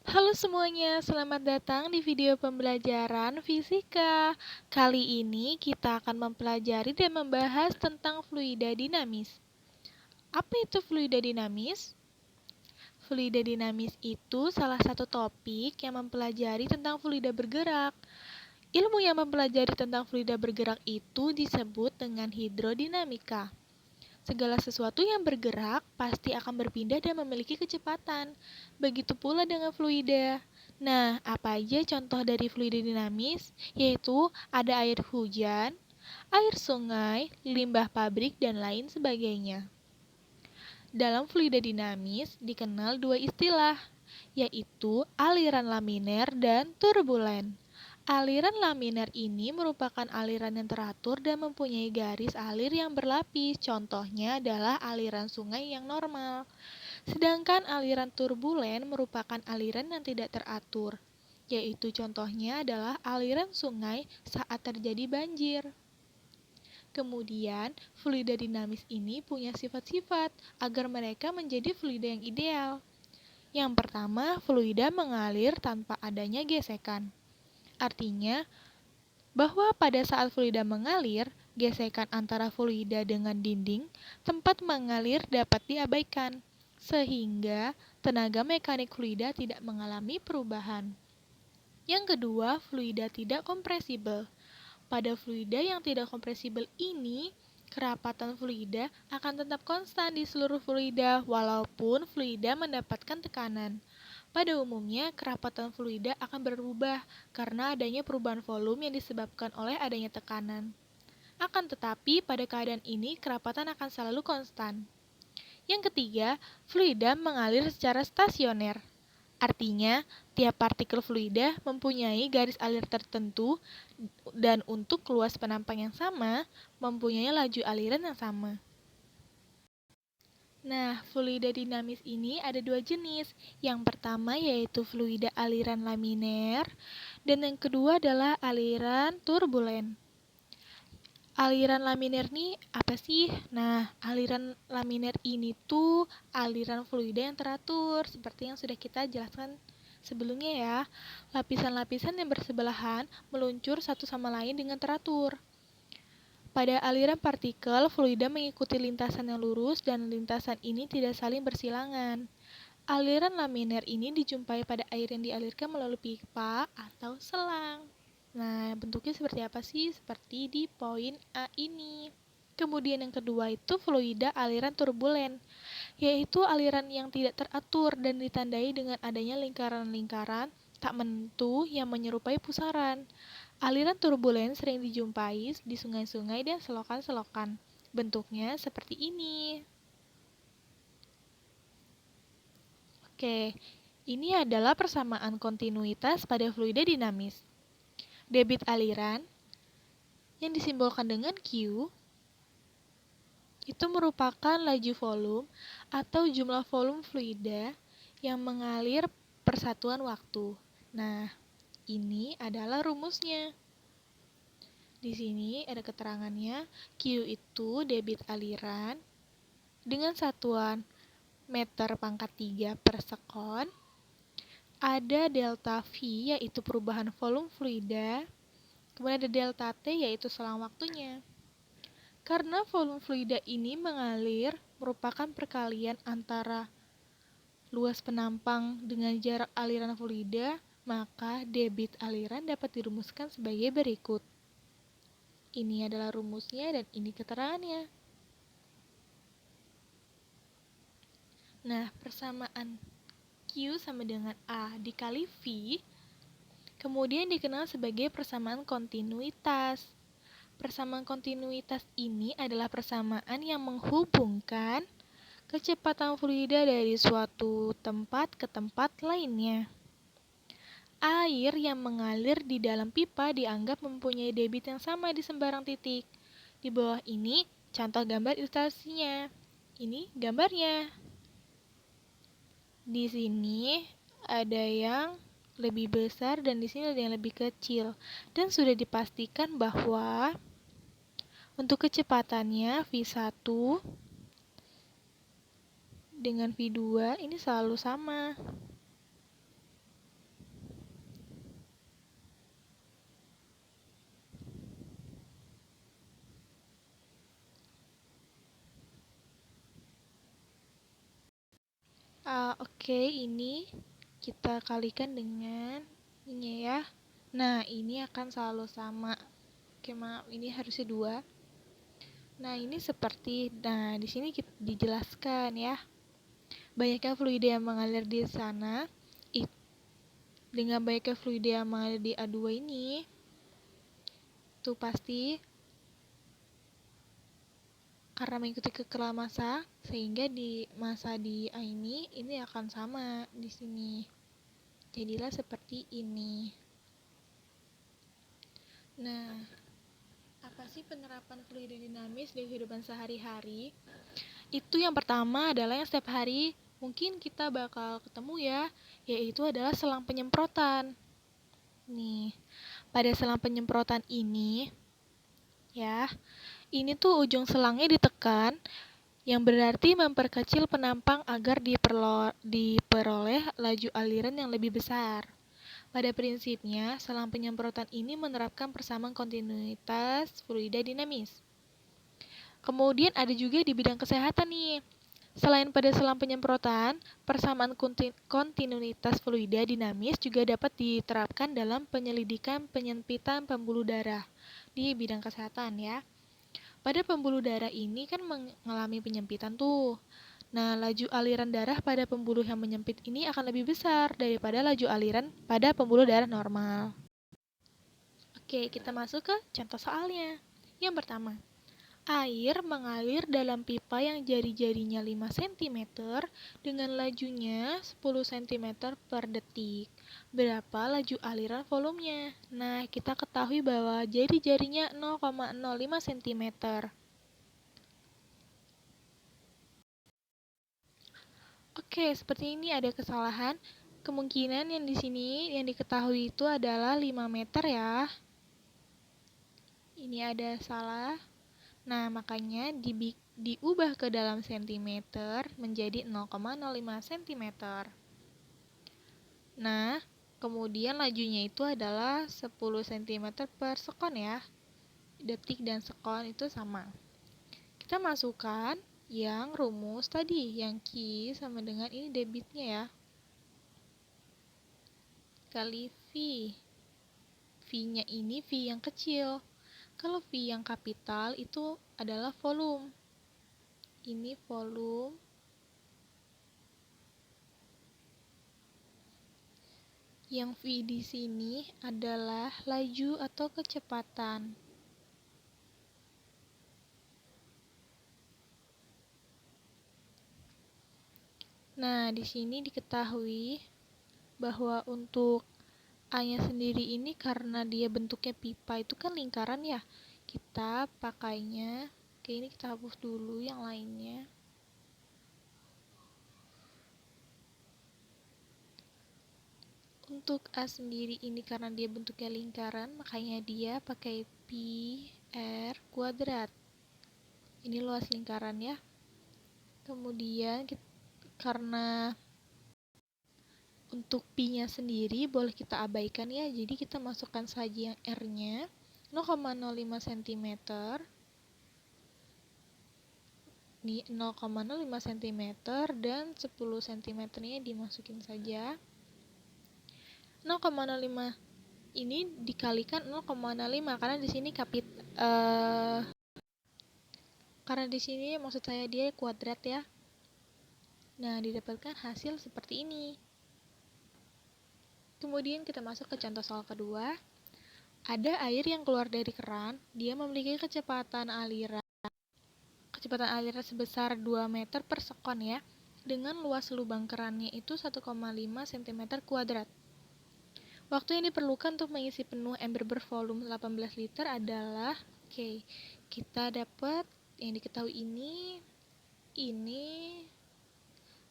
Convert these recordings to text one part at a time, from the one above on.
Halo semuanya, selamat datang di video pembelajaran fisika. Kali ini kita akan mempelajari dan membahas tentang fluida dinamis. Apa itu fluida dinamis? Fluida dinamis itu salah satu topik yang mempelajari tentang fluida bergerak. Ilmu yang mempelajari tentang fluida bergerak itu disebut dengan hidrodinamika. Segala sesuatu yang bergerak pasti akan berpindah dan memiliki kecepatan. Begitu pula dengan fluida. Nah, apa aja contoh dari fluida dinamis? Yaitu ada air hujan, air sungai, limbah pabrik, dan lain sebagainya. Dalam fluida dinamis dikenal dua istilah, yaitu aliran laminer dan turbulen. Aliran laminer ini merupakan aliran yang teratur dan mempunyai garis alir yang berlapis. Contohnya adalah aliran sungai yang normal. Sedangkan aliran turbulen merupakan aliran yang tidak teratur, yaitu contohnya adalah aliran sungai saat terjadi banjir. Kemudian, fluida dinamis ini punya sifat-sifat agar mereka menjadi fluida yang ideal. Yang pertama, fluida mengalir tanpa adanya gesekan. Artinya, bahwa pada saat fluida mengalir, gesekan antara fluida dengan dinding tempat mengalir dapat diabaikan, sehingga tenaga mekanik fluida tidak mengalami perubahan. Yang kedua, fluida tidak kompresibel. Pada fluida yang tidak kompresibel ini, kerapatan fluida akan tetap konstan di seluruh fluida walaupun fluida mendapatkan tekanan. Pada umumnya, kerapatan fluida akan berubah karena adanya perubahan volume yang disebabkan oleh adanya tekanan. Akan tetapi, pada keadaan ini, kerapatan akan selalu konstan. Yang ketiga, fluida mengalir secara stasioner. Artinya, tiap partikel fluida mempunyai garis alir tertentu dan untuk luas penampang yang sama, mempunyai laju aliran yang sama. Nah, fluida dinamis ini ada dua jenis. Yang pertama yaitu fluida aliran laminer, dan yang kedua adalah aliran turbulen. Aliran laminer ini apa sih? Nah, aliran laminer ini tuh aliran fluida yang teratur, seperti yang sudah kita jelaskan sebelumnya ya. Lapisan-lapisan yang bersebelahan meluncur satu sama lain dengan teratur. Pada aliran partikel, fluida mengikuti lintasan yang lurus dan lintasan ini tidak saling bersilangan. Aliran laminer ini dijumpai pada air yang dialirkan melalui pipa atau selang. Nah, bentuknya seperti apa sih? Seperti di poin A ini. Kemudian yang kedua itu fluida aliran turbulen, yaitu aliran yang tidak teratur dan ditandai dengan adanya lingkaran-lingkaran tak menentu yang menyerupai pusaran. Aliran turbulen sering dijumpai di sungai-sungai dan selokan-selokan. Bentuknya seperti ini. Oke, ini adalah persamaan kontinuitas pada fluida dinamis. Debit aliran yang disimbolkan dengan Q itu merupakan laju volume atau jumlah volume fluida yang mengalir persatuan waktu. Nah, ini adalah rumusnya. Di sini ada keterangannya, Q itu debit aliran dengan satuan meter pangkat 3 per sekon. Ada delta V yaitu perubahan volume fluida. Kemudian ada delta T yaitu selang waktunya. Karena volume fluida ini mengalir merupakan perkalian antara luas penampang dengan jarak aliran fluida, maka debit aliran dapat dirumuskan sebagai berikut. Ini adalah rumusnya dan ini keterangannya. Nah, persamaan Q sama dengan A dikali V, kemudian dikenal sebagai persamaan kontinuitas. Persamaan kontinuitas ini adalah persamaan yang menghubungkan kecepatan fluida dari suatu tempat ke tempat lainnya. Air yang mengalir di dalam pipa dianggap mempunyai debit yang sama di sembarang titik. Di bawah ini contoh gambar ilustrasinya. Ini gambarnya. Di sini ada yang lebih besar dan di sini ada yang lebih kecil. Dan sudah dipastikan bahwa untuk kecepatannya V1 dengan V2 ini selalu sama. Oke, ini kita kalikan dengan ini ya. Nah, ini akan selalu sama. Oke, maaf, ini harusnya 2. Nah, ini di sini dijelaskan ya. Banyaknya fluida yang mengalir di sana. Dengan banyaknya fluida yang mengalir di A2 ini, itu pasti karena mengikuti kekerabatan massa, sehingga di massa di A ini akan sama di sini. Jadilah seperti ini. Nah, apa sih penerapan fluida dinamis di kehidupan sehari-hari? Itu yang pertama adalah yang setiap hari mungkin kita bakal ketemu ya, yaitu adalah selang penyemprotan. Nih, pada selang penyemprotan ini ya, ini tuh ujung selangnya ditekan, yang berarti memperkecil penampang agar diperoleh laju aliran yang lebih besar. Pada prinsipnya, selang penyemprotan ini menerapkan persamaan kontinuitas fluida dinamis. Kemudian ada juga di bidang kesehatan nih. Selain pada selang penyemprotan, persamaan kontinuitas fluida dinamis juga dapat diterapkan dalam penyelidikan penyempitan pembuluh darah di bidang kesehatan ya. Pada pembuluh darah ini kan mengalami penyempitan tuh. Nah, laju aliran darah pada pembuluh yang menyempit ini akan lebih besar daripada laju aliran pada pembuluh darah normal. Oke, kita masuk ke contoh soalnya. Yang pertama, air mengalir dalam pipa yang jari-jarinya 5 cm dengan lajunya 10 cm per detik. Berapa laju aliran volumenya? Nah, kita ketahui bahwa jari-jarinya 0,05 cm. Oke, seperti ini ada kesalahan. Kemungkinan yang di sini yang diketahui itu adalah 5 meter ya. Ini ada salah. Nah, makanya diubah ke dalam sentimeter menjadi 0,05 cm. Nah, kemudian lajunya itu adalah 10 cm per sekon ya. Detik dan sekon itu sama. Kita masukkan yang rumus tadi, yang Q sama dengan ini debitnya ya. Kali V. V-nya ini V yang kecil. Kalau V yang kapital itu adalah volume. Ini volume. Yang V di sini adalah laju atau kecepatan. Nah, di sini diketahui bahwa untuk A-nya sendiri ini karena dia bentuknya pipa itu kan lingkaran ya. Kita pakainya, oke ini kita hapus dulu yang lainnya. Untuk A sendiri ini karena dia bentuknya lingkaran, makanya dia pakai pi r kuadrat. Ini luas lingkaran ya. Kemudian karena untuk pi-nya sendiri boleh kita abaikan ya. Jadi kita masukkan saja yang r-nya 0,05 cm. Ini 0,05 cm dan 10 cm-nya dimasukin saja. 0,05 ini dikalikan 0,05 karena di sini karena di sini maksud saya dia kuadrat ya. Nah, didapatkan hasil seperti ini. Kemudian kita masuk ke contoh soal kedua. Ada air yang keluar dari keran, dia memiliki kecepatan aliran sebesar 2 meter per sekon ya, dengan luas lubang kerannya itu 1,5 cm kuadrat. Waktu yang diperlukan untuk mengisi penuh ember bervolume 18 liter adalah, kita dapat yang diketahui ini,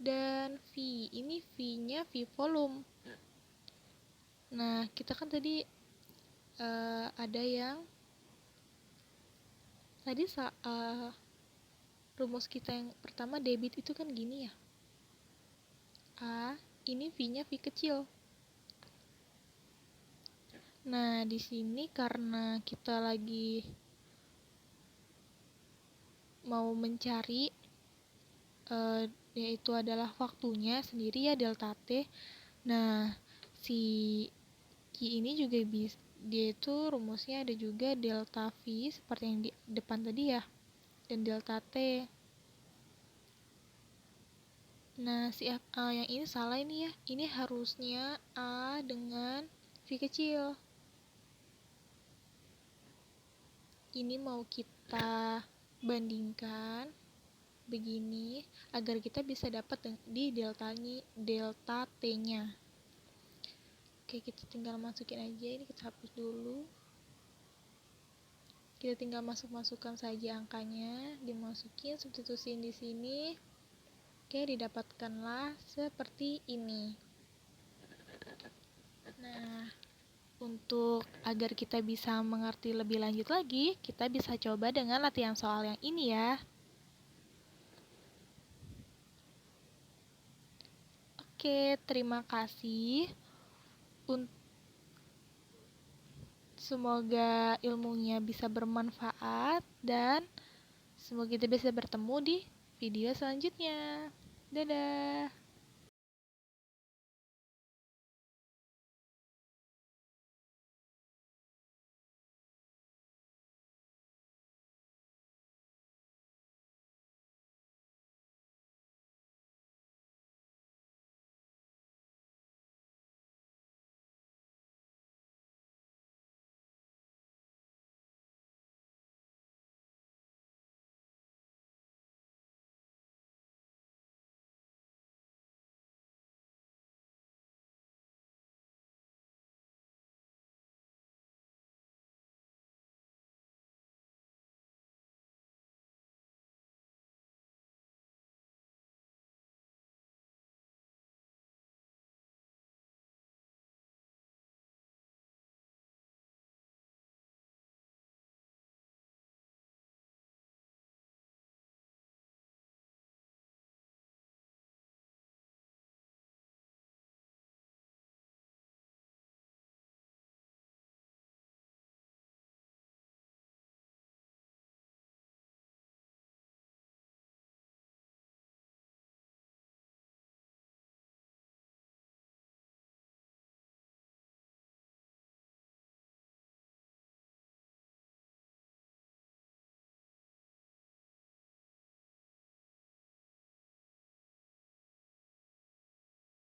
dan V. Ini V-nya V volume. Nah, kita kan tadi ada yang tadi rumus kita yang pertama debit itu kan gini ya. Ini V-nya V kecil. Nah, di sini karena kita lagi mau mencari yaitu adalah waktunya sendiri ya, delta T. Nah, si Q ini juga dia itu rumusnya ada juga delta V seperti yang di depan tadi ya, dan delta T. Nah, si A yang ini salah ini ya. Ini harusnya A dengan V kecil. Ini mau kita bandingkan begini agar kita bisa dapat di delta T-nya. Oke, kita tinggal masukin aja. Ini kita hapus dulu. Kita tinggal masukkan saja angkanya, dimasukin, substitusiin di sini. Oke, didapatkanlah seperti ini. Nah, untuk agar kita bisa mengerti lebih lanjut lagi, kita bisa coba dengan latihan soal yang ini ya. Oke, terima kasih. Semoga ilmunya bisa bermanfaat dan semoga kita bisa bertemu di video selanjutnya. Dadah.